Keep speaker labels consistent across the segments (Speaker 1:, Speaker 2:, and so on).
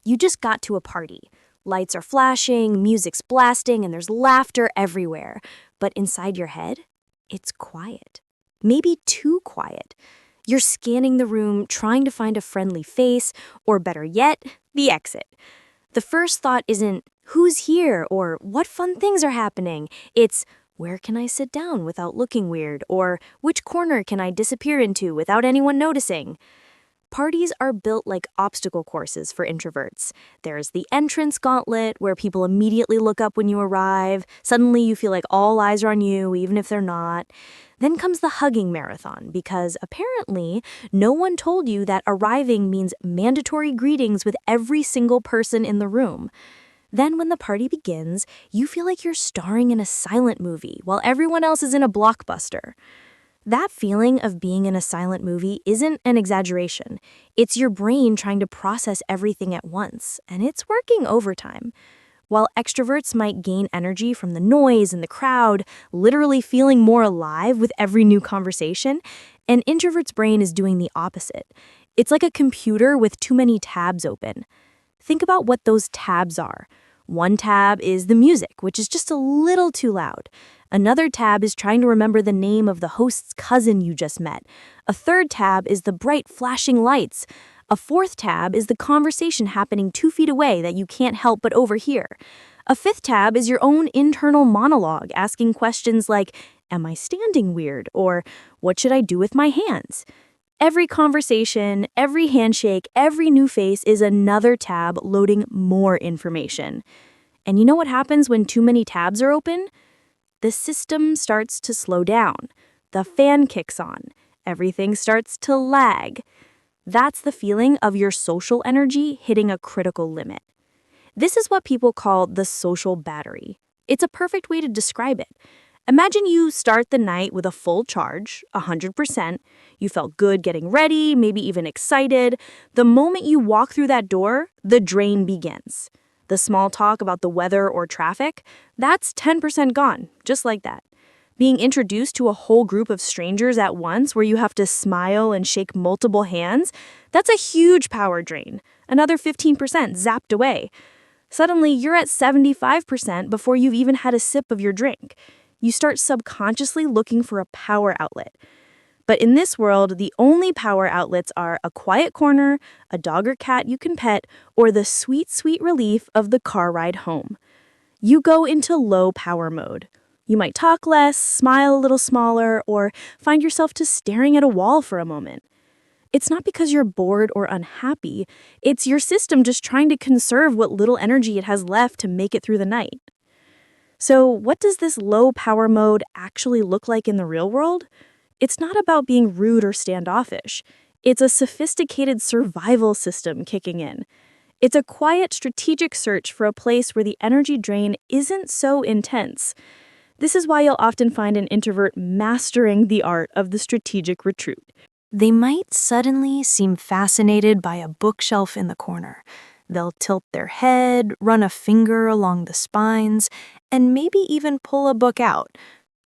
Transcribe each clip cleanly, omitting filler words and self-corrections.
Speaker 1: You just got to a party. Lights are flashing, music's blasting, and there's laughter everywhere. But inside your head, it's quiet. Maybe too quiet. You're scanning the room, trying to find a friendly face, or better yet, the exit. The first thought isn't, who's here, or what fun things are happening? It's, where can I sit down without looking weird, or which corner can I disappear into without anyone noticing? Parties are built like obstacle courses for introverts. There's the entrance gauntlet, where people immediately look up when you arrive. Suddenly you feel like all eyes are on you, even if they're not. Then comes the hugging marathon, because apparently no one told you that arriving means mandatory greetings with every single person in the room. Then when the party begins, you feel like you're starring in a silent movie while everyone else is in a blockbuster. That feeling of being in a silent movie isn't an exaggeration. It's your brain trying to process everything at once, and it's working overtime. While extroverts might gain energy from the noise and the crowd, literally feeling more alive with every new conversation, an introvert's brain is doing the opposite. It's like a computer with too many tabs open. Think about what those tabs are. One tab is the music, which is just a little too loud. Another tab is trying to remember the name of the host's cousin you just met. A third tab is the bright flashing lights. A fourth tab is the conversation happening 2 feet away that you can't help but overhear. A fifth tab is your own internal monologue asking questions like, am I standing weird? Or what should I do with my hands? Every conversation, every handshake, every new face is another tab loading more information. And you know what happens when too many tabs are open? The system starts to slow down. The fan kicks on. Everything starts to lag. That's the feeling of your social energy hitting a critical limit. This is what people call the social battery. It's a perfect way to describe it. Imagine you start the night with a full charge, 100%. You felt good getting ready, maybe even excited. The moment you walk through that door, the drain begins. The small talk about the weather or traffic, that's 10% gone, just like that. Being introduced to a whole group of strangers at once where you have to smile and shake multiple hands, that's a huge power drain. Another 15% zapped away. Suddenly, you're at 75% before you've even had a sip of your drink. You start subconsciously looking for a power outlet. But in this world, the only power outlets are a quiet corner, a dog or cat you can pet, or the sweet, sweet relief of the car ride home. You go into low power mode. You might talk less, smile a little smaller, or find yourself just staring at a wall for a moment. It's not because you're bored or unhappy. It's your system just trying to conserve what little energy it has left to make it through the night. So, what does this low power mode actually look like in the real world? It's not about being rude or standoffish. It's a sophisticated survival system kicking in. It's a quiet, strategic search for a place where the energy drain isn't so intense. This is why you'll often find an introvert mastering the art of the strategic retreat. They might suddenly seem fascinated by a bookshelf in the corner. They'll tilt their head, run a finger along the spines, and maybe even pull a book out.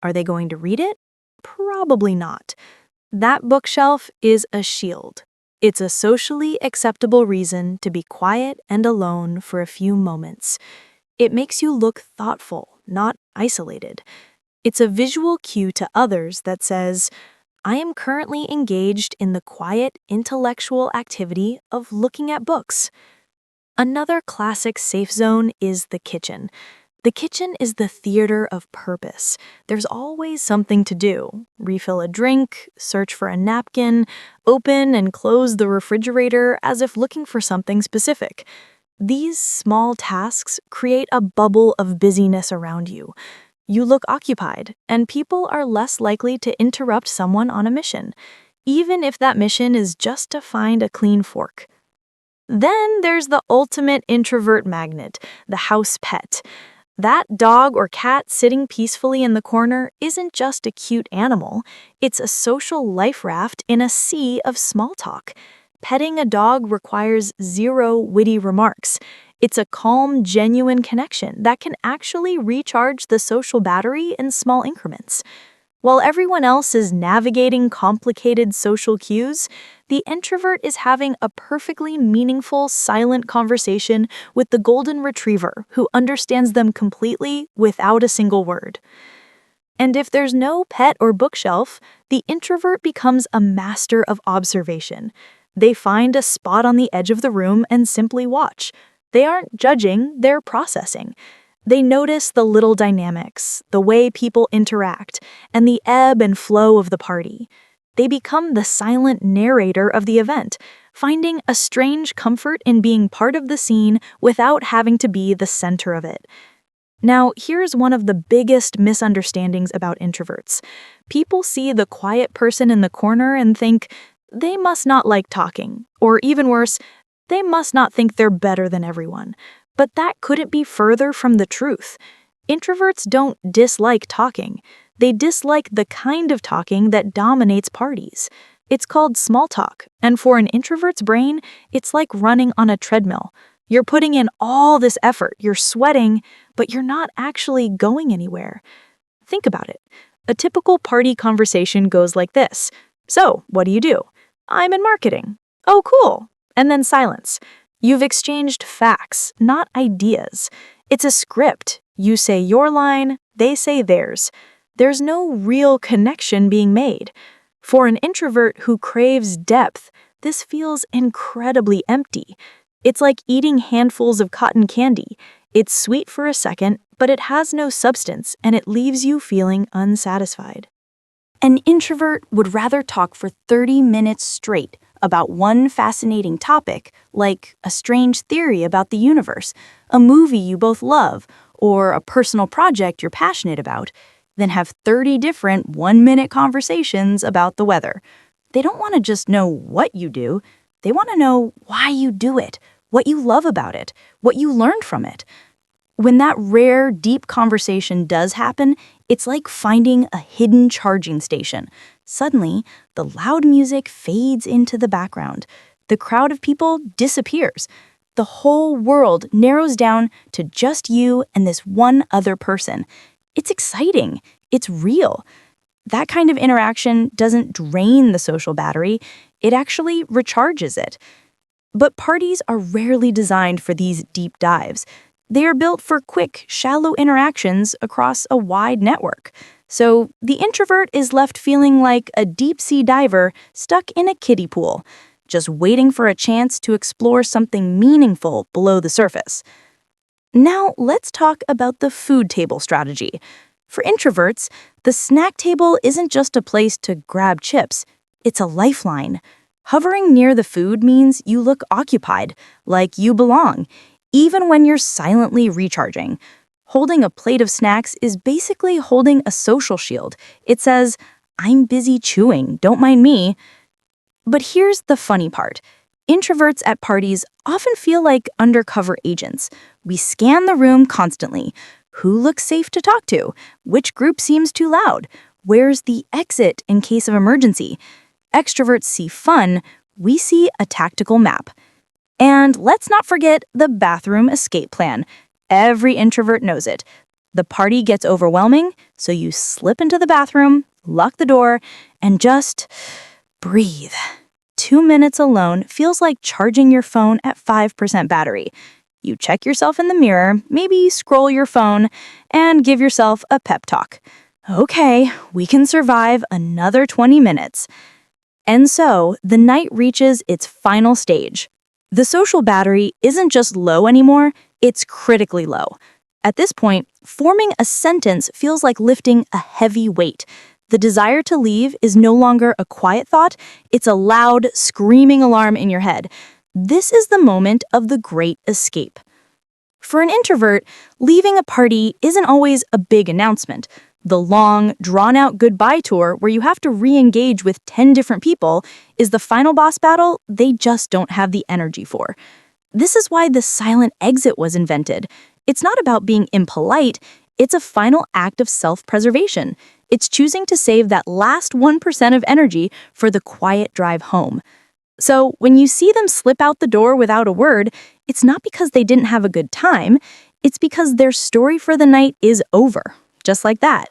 Speaker 1: Are they going to read it? Probably not. That bookshelf is a shield. It's a socially acceptable reason to be quiet and alone for a few moments. It makes you look thoughtful, not isolated. It's a visual cue to others that says, I am currently engaged in the quiet, intellectual activity of looking at books. Another classic safe zone is the kitchen. The kitchen is the theater of purpose. There's always something to do. Refill a drink, search for a napkin, open and close the refrigerator as if looking for something specific. These small tasks create a bubble of busyness around you. You look occupied, and people are less likely to interrupt someone on a mission, even if that mission is just to find a clean fork. Then there's the ultimate introvert magnet, the house pet. That dog or cat sitting peacefully in the corner isn't just a cute animal. It's a social life raft in a sea of small talk. Petting a dog requires zero witty remarks. It's a calm, genuine connection that can actually recharge the social battery in small increments. While everyone else is navigating complicated social cues,
Speaker 2: The introvert is having a perfectly meaningful, silent conversation with the golden retriever who understands them completely without a single word. And if there's no pet or bookshelf, the introvert becomes a master of observation. They find a spot on the edge of the room and simply watch. They aren't judging, they're processing. They notice the little dynamics, the way people interact, and the ebb and flow of the party. They become the silent narrator of the event, finding a strange comfort in being part of the scene without having to be the center of it. Now, here's one of the biggest misunderstandings about introverts. People see the quiet person in the corner and think, they must not like talking, or even worse, they must not think they're better than everyone. But that couldn't be further from the truth. Introverts don't dislike talking. They dislike the kind of talking that dominates parties. It's called small talk, and for an introvert's brain, it's like running on a treadmill. You're putting in all this effort, you're sweating, but you're not actually going anywhere. Think about it. A typical party conversation goes like this. So, what do you do? I'm in marketing. Oh, cool. And then silence. You've exchanged facts, not ideas. It's a script. You say your line, they say theirs. There's no real connection being made. For an introvert who craves depth, this feels incredibly empty. It's like eating handfuls of cotton candy. It's sweet for a second, but it has no substance, and it leaves you feeling unsatisfied. An introvert would rather talk for 30 minutes straight about one fascinating topic, like a strange theory about the universe, a movie you both love, or a personal project you're passionate about, than have 30 different one-minute conversations about the weather. They don't want to just know what you do. They want to know why you do it, what you love about it, what you learned from it. When that rare, deep conversation does happen, it's like finding a hidden charging station. Suddenly, the loud music fades into the background. The crowd of people disappears. The whole world narrows down to just you and this one other person. It's exciting. It's real. That kind of interaction doesn't drain the social battery. It actually recharges it. But parties are rarely designed for these deep dives. They are built for quick, shallow interactions across a wide network. So the introvert is left feeling like a deep-sea diver stuck in a kiddie pool, just waiting for a chance to explore something meaningful below the surface. Now let's talk about the food table strategy. For introverts, the snack table isn't just a place to grab chips. It's a lifeline. Hovering near the food means you look occupied, like you belong, even when you're silently recharging. Holding a plate of snacks is basically holding a social shield. It says, I'm busy chewing, don't mind me. But here's the funny part. Introverts at parties often feel like undercover agents. We scan the room constantly. Who looks safe to talk to? Which group seems too loud? Where's the exit in case of emergency? Extroverts see fun, we see a tactical map. And let's not forget the bathroom escape plan. Every introvert knows it. The party gets overwhelming, so you slip into the bathroom, lock the door, and just breathe. 2 minutes alone feels like charging your phone at 5% battery. You check yourself in the mirror, maybe scroll your phone, and give yourself a pep talk. Okay, we can survive another 20 minutes. And so, the night reaches its final stage. The social battery isn't just low anymore, it's critically low. At this point, forming a sentence feels like lifting a heavy weight. The desire to leave is no longer a quiet thought, it's a loud, screaming alarm in your head. This is the moment of the great escape. For an introvert, leaving a party isn't always a big announcement. The long, drawn-out goodbye tour where you have to re-engage with 10 different people is the final boss battle they just don't have the energy for. This is why the silent exit was invented. It's not about being impolite, it's a final act of self-preservation. It's choosing to save that last 1% of energy for the quiet drive home. So when you see them slip out the door without a word, it's not because they didn't have a good time, it's because their story for the night is over, just like that.